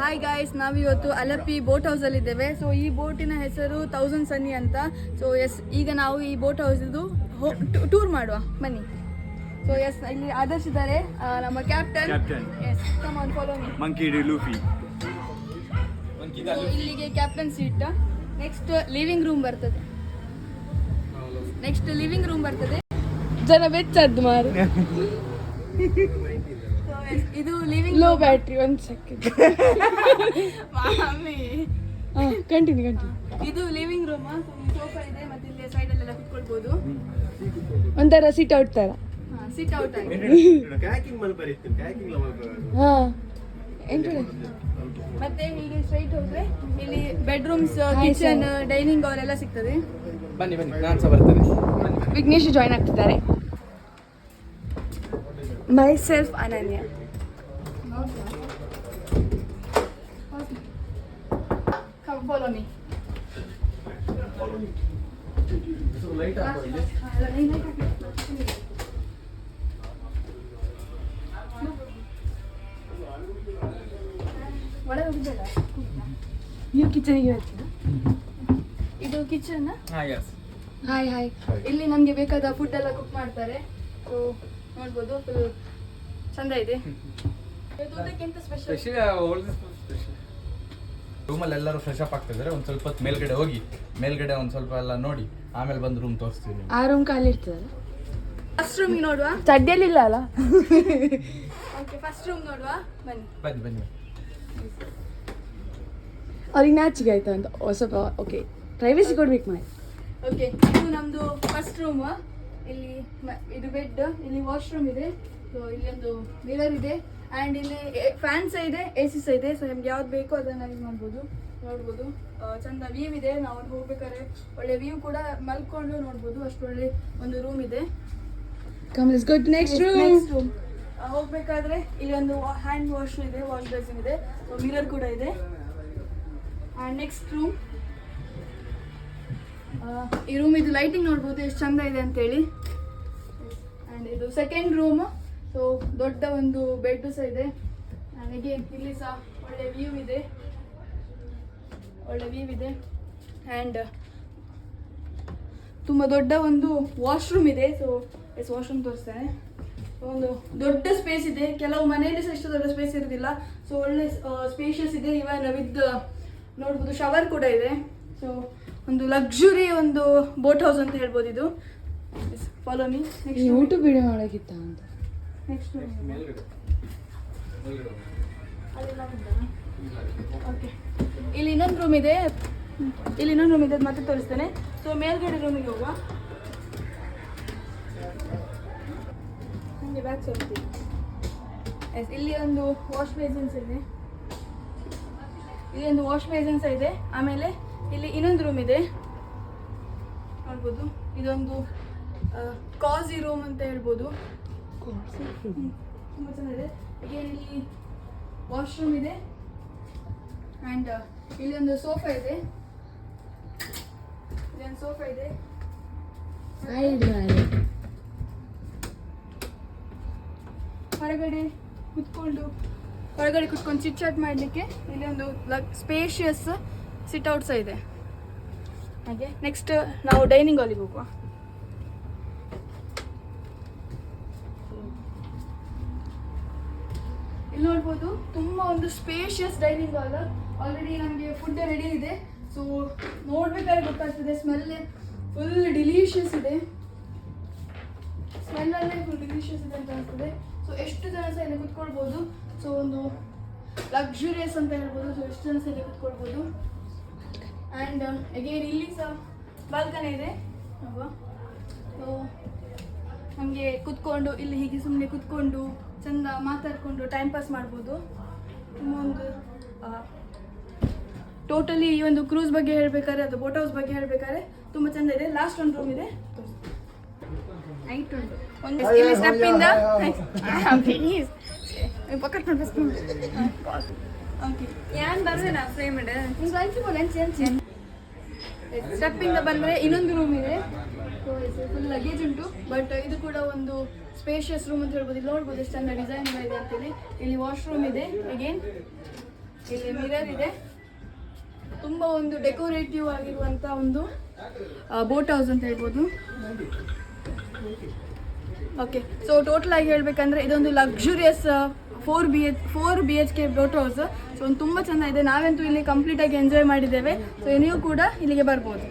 Hi guys, ನಾವಿವತ್ತು Alleppey boat ಹೌಸಲ್ಲಿ ಇದ್ದೇವೆ. So ಈ ಬೋಟಿನ ಹೆಸರು 1000 ಸನ್ನಿ ಅಂತ. ಸೊ ಎಸ್, ಈಗ ನಾವು ಈ ಬೋಟ್ ಹೌಸ್ದು ಟೂರ್ ಮಾಡುವ ಬನ್ನಿ. ಸೊ ಎಸ್, ಇಲ್ಲಿ ಆದರ್ಶ್ ಇದ್ದಾರೆ, ನಮ್ಮ captain. Yes, come on follow me. Monkey D Luffy. ಇಲ್ಲಿಗೆ captain seat. Next living room ಬರ್ತದೆ. ಜನ ಬೆಚ್ಚದ್ದು ಮಾರು. ಇದು living low battery. 1 second. Continue. ಇದು ಲಿವಿಂಗ್ ರೂಮ್. ಸೋಫಾ ಇದೆ ಮತ್ತೆ ಇಲ್ಲಿ ಸೈಡ್ ಅಲ್ಲೆಲ್ಲ ಕುತ್ಕೊಳ್ಬಹುದು. ಒಂಥರ ಸಿಟ್ ಔಟ್ ತರ. ಸಿಟ್ ಔಟ್ ಆಗಿ ಮತ್ತೆ ಹೀಗೆ ಸ್ಟ್ರೈಟ್ ಹೋದ್ರೆ ಇಲ್ಲಿ ಬೆಡ್ರೂಮ್ಸ್, ಕಿಚನ್, ಡೈನಿಂಗ್ ಹಾಲ್ ಎಲ್ಲ ಸಿಗ್ತದೆ. ಬನ್ನಿ ನಾನು ಸಹ ಬರ್ತೇನೆ. ವಿಘ್ನೇಶ್ ಜಾಯ್ನ್ ಆಗ್ತಿದ್ದಾರೆ. ಮೈ ಸೆಲ್ಫ್ ಅನನ್ಯ. Follow me. ಒಳಗೆ ಹೋಗಿದ್ದಲ್ಲ. ನೀವು ಕಿಚನ್ಗೆ ಬರ್ತೀರಾ? ಇದು ಕಿಚನ್. Hi hi. ಇಲ್ಲಿ ನಮ್ಗೆ ಬೇಕಾದ ಫುಡ್ ಎಲ್ಲ ಕುಕ್ ಮಾಡ್ತಾರೆ. ಸೊ ನೋಡ್ಬೋದು, ಫುಲ್ ಚಂದ ಇದೆ. ಊಟಕ್ಕಿಂತ ಸ್ಪೆಷಲ್ ರೂಮಲ್ಲಿ ಎಲ್ಲರೂ ಫ್ರೆಶ್ ಅಪ್ ಆಗ್ತಿದ್ದಾರೆ. ಒಂದು ಸ್ವಲ್ಪ ಹೊತ್ತು ಮೇಲ್ಗಡೆ ಹೋಗಿ ಒಂದು ಸ್ವಲ್ಪ ಎಲ್ಲ ನೋಡಿ ಆಮೇಲೆ ಬಂದು ರೂಮ್ ತೋರಿಸ್ತೀವಿ. ಆ ರೂಮ್ ಖಾಲಿ ಇರ್ತದೆ. ಫಸ್ಟ್ ರೂಮ್ ನೋಡುವ. ಚಡ್ಡಿಯಲ್ಲಿಲ್ಲ ಅಲ್ಲ? ಓಕೆ, ಫಸ್ಟ್ ರೂಮ್ ನೋಡುವ ಬನ್ನಿ. ಬನ್ನಿ. ಅವ್ರಿಗೆ ನಾಚಿಗೆ ಆಯ್ತಾ ಅಂತ ಸ್ವಲ್ಪ. ಓಕೆ, ಪ್ರೈವೇಸಿ ಕೊಡ್ಬೇಕು ಮಾಡಿ. ಓಕೆ, ಇದು ನಮ್ದು ಫಸ್ಟ್ ರೂಮ್. ಇಲ್ಲಿ ಇದು ಬೆಡ್, ಇಲ್ಲಿ ವಾಶ್ರೂಮ್ ಇದೆ. ಸೊ ಇಲ್ಲಿ ಒಂದು ಮಿರರ್ ಇದೆ ಆ್ಯಂಡ್ ಇಲ್ಲಿ ಫ್ಯಾನ್ ಸಹ ಇದೆ, AC ಸಹ ಇದೆ. ಸೊ ನಿಮ್ಗೆ ಯಾವ್ದು ಬೇಕೋ ಅದನ್ನು ಯೂಸ್ ಮಾಡ್ಬೋದು. ನೋಡ್ಬೋದು, ಚಂದ ವ್ಯೂ ಇದೆ. ನಾವು ಹೋಗ್ಬೇಕಾದ್ರೆ ಒಳ್ಳೆ ವ್ಯೂ ಕೂಡ ಮಲ್ಕೊಂಡು ನೋಡ್ಬೋದು, ಅಷ್ಟು ಒಳ್ಳೆ ಒಂದು ರೂಮ್ ಇದೆ. Come, let's go to next room. ಹೋಗ್ಬೇಕಾದ್ರೆ ಇಲ್ಲಿ ಒಂದು ಹ್ಯಾಂಡ್ ವಾಶ್ ಇದೆ, ವಾಶ್ ಬೇಸಿನ್ ಇದೆ, ಮಿರರ್ ಕೂಡ ಇದೆ. ಆ್ಯಂಡ್ ನೆಕ್ಸ್ಟ್ ರೂಮ್, ಈ ರೂಮ್ ಇದು ಲೈಟಿಂಗ್ ನೋಡ್ಬೋದು ಎಷ್ಟು ಚಂದ ಇದೆ ಅಂತೇಳಿ. ಆ್ಯಂಡ್ ಇದು ಸೆಕೆಂಡ್ ರೂಮ್. ಸೊ ದೊಡ್ಡ ಒಂದು ಬೆಡ್ ಸಹ ಇದೆ. ಆ್ಯಂಡ್ ಅಗೇನ್ ಇಲ್ಲಿ ಸಹ ಒಳ್ಳೆ ವ್ಯೂ ಇದೆ. ಆ್ಯಂಡ್ ತುಂಬ ದೊಡ್ಡ ಒಂದು ವಾಶ್ರೂಮ್ ಇದೆ. ಸೊ ಎಸ್, ವಾಶ್ರೂಮ್ ತೋರಿಸ್ತೇನೆ. ಒಂದು ದೊಡ್ಡ ಸ್ಪೇಸ್ ಇದೆ. ಕೆಲವು ಮನೆಯಲ್ಲಿ ಸಹ ಇಷ್ಟು ದೊಡ್ಡ ಸ್ಪೇಸ್ ಇರೋದಿಲ್ಲ. ಸೊ ಒಳ್ಳೆ ಸ್ಪೇಷಿಯಸ್ ಇದೆ. ಇವನ್ ವಿತ್ ನೋಡ್ಬೋದು ಶವರ್ ಕೂಡ ಇದೆ. ಸೊ ಒಂದು ಲಕ್ಸುರಿ ಒಂದು ಬೋಟ್ ಹೌಸ್ ಅಂತ ಹೇಳ್ಬೋದು ಇದು. Follow me. Next YouTube video ಮಾಡೋಕ್ಕಿತ್ತ ಅಂತ. ನೆಕ್ಸ್ಟ್ ಓಕೆ, ಇಲ್ಲಿ ಇನ್ನೊಂದು ರೂಮ್ ಇದೆ. ಅದು ಮತ್ತೆ ತೋರಿಸ್ತೇನೆ. ಸೊ ಮೇಲ್ಗಡೆ ರೂಮಿಗೆ ಹೋಗುವ. ನನಗೆ ಬ್ಯಾಕ್ ಸೈಡ್ ಎಸ್, ಇಲ್ಲಿ ಒಂದು ವಾಶ್ ಬೇಸಿನ್ಸ್ ಇದೆ. ಆಮೇಲೆ ಇಲ್ಲಿ ಇನ್ನೊಂದು ರೂಮ್ ಇದೆ, ನೋಡ್ಬೋದು. ಇದೊಂದು ಕಾಸಿ ರೂಮ್ ಅಂತ ಹೇಳ್ಬೋದು. ತುಂಬ ಚೆನ್ನಾಗಿದೆ. ಅಗೇನ್ ಇಲ್ಲಿ ವಾಶ್ರೂಮ್ ಇದೆ ಆ್ಯಂಡ್ ಇಲ್ಲಿ ಒಂದು ಸೋಫಾ ಇದೆ. ಹೊರಗಡೆ ಕುತ್ಕೊಂಡು ಚಿಟ್ ಚಾಟ್ ಮಾಡಲಿಕ್ಕೆ ಇಲ್ಲಿ ಒಂದು ಸ್ಪೇಷಿಯಸ್ ಸಿಟ್ ಔಟ್ ಸಹ ಇದೆ. ಹಾಗೆ ನೆಕ್ಸ್ಟ್ ನಾವು ಡೈನಿಂಗ್ ಹಾಲಿಗೆ ಹೋಗುವ. ಇಲ್ಲಿ ನೋಡ್ಬೋದು, ತುಂಬ ಒಂದು ಸ್ಪೇಷಿಯಸ್ ಡೈನಿಂಗ್ ಹಾಲ್. ಆಲ್ರೆಡಿ ನಮಗೆ ಫುಡ್ ರೆಡಿ ಇದೆ. ಸೊ ನೋಡ್ಬೇಕಾದ್ರೆ ಗೊತ್ತಾಗ್ತದೆ, ಸ್ಮೆಲ್ ಫುಲ್ ಡಿಲಿಷಿಯಸ್ ಇದೆ. ಸ್ಮೆಲ್ಲಲ್ಲೇ ಫುಲ್ ಡಿಲಿಷಿಯಸ್ ಇದೆ ಅಂತ ಅನಿಸ್ತದೆ. ಸೊ ಎಷ್ಟು ಜನ ಸಹ ಇಲ್ಲಿ ಕುತ್ಕೊಳ್ಬೋದು. ಸೊ ಒಂದು ಲಕ್ಸುರಿಯಸ್ ಅಂತ ಹೇಳ್ಬೋದು. ಸೊ ಎಷ್ಟು ಜನ ಸಹ ಇಲ್ಲಿ ಕುತ್ಕೊಳ್ಬೋದು. ಆ್ಯಂಡ್ ಅಗೇನ್ ಇಲ್ಲಿ ಸಹ ಬಾಲ್ಕನಿ ಇದೆ ಅಲ್ವಾ. ಸೊ ನಮಗೆ ಕುತ್ಕೊಂಡು ಇಲ್ಲಿ ಹೀಗೆ ಸುಮ್ಮನೆ ಕುತ್ಕೊಂಡು ಚಂದ ಮಾತಾಡಿಕೊಂಡು ಟೈಮ್ ಪಾಸ್ ಮಾಡ್ಬೋದು. ತುಂಬ ಒಂದು ಟೋಟಲಿ ಈ ಒಂದು ಕ್ರೂಸ್ ಬಗ್ಗೆ ಹೇಳಬೇಕಾದ್ರೆ ಅಥವಾ ಬೋಟ್ ಹೌಸ್ ಬಗ್ಗೆ ಹೇಳಬೇಕಾದ್ರೆ ತುಂಬ ಚಂದ ಇದೆ. ಲಾಸ್ಟ್ ಒಂದು ರೂಮ್ ಇದೆ, ನೈಟ್ ಉಂಟು. ಒಂದು ಇಲ್ಲಿ ಸ್ಟೆಪ್ಪಿಂದ ಸ್ಟೆಪ್ಪಿಂದ ಬಂದರೆ ಇನ್ನೊಂದು ರೂಮ್ ಇದೆ. ಫುಲ್ ಲಗೇಜ್ ಉಂಟು, ಬಟ್ ಇದು ಕೂಡ ಒಂದು ಸ್ಪೇಷಿಯಸ್ ರೂಮ್ ಅಂತ ಹೇಳ್ಬೋದು. ಇಲ್ಲಿ ನೋಡ್ಬೋದು ಎಷ್ಟು ಚೆಂದ ಡಿಸೈನ್ ಇದೆ ಅಂತೇಳಿ. ಇಲ್ಲಿ ವಾಶ್ರೂಮ್ ಇದೆ. ಅಗೇನ್ ಇಲ್ಲಿ ಮಿರರ್ ಇದೆ. ತುಂಬ ಒಂದು ಡೆಕೋರೇಟಿವ್ ಆಗಿರುವಂಥ ಒಂದು ಬೋಟ್ ಹೌಸ್ ಅಂತ ಹೇಳ್ಬೋದು. ಓಕೆ, ಸೊ ಟೋಟಲ್ ಆಗಿ ಹೇಳ್ಬೇಕಂದ್ರೆ ಇದೊಂದು luxurious 4 BHK boat house. So ಒಂದು ತುಂಬ ಚೆಂದ ಇದೆ. ನಾವಂತೂ ಇಲ್ಲಿ ಕಂಪ್ಲೀಟಾಗಿ ಎಂಜಾಯ್ ಮಾಡಿದ್ದೇವೆ. ಸೊ ನೀವು ಕೂಡ ಇಲ್ಲಿಗೆ ಬರ್ಬೋದು.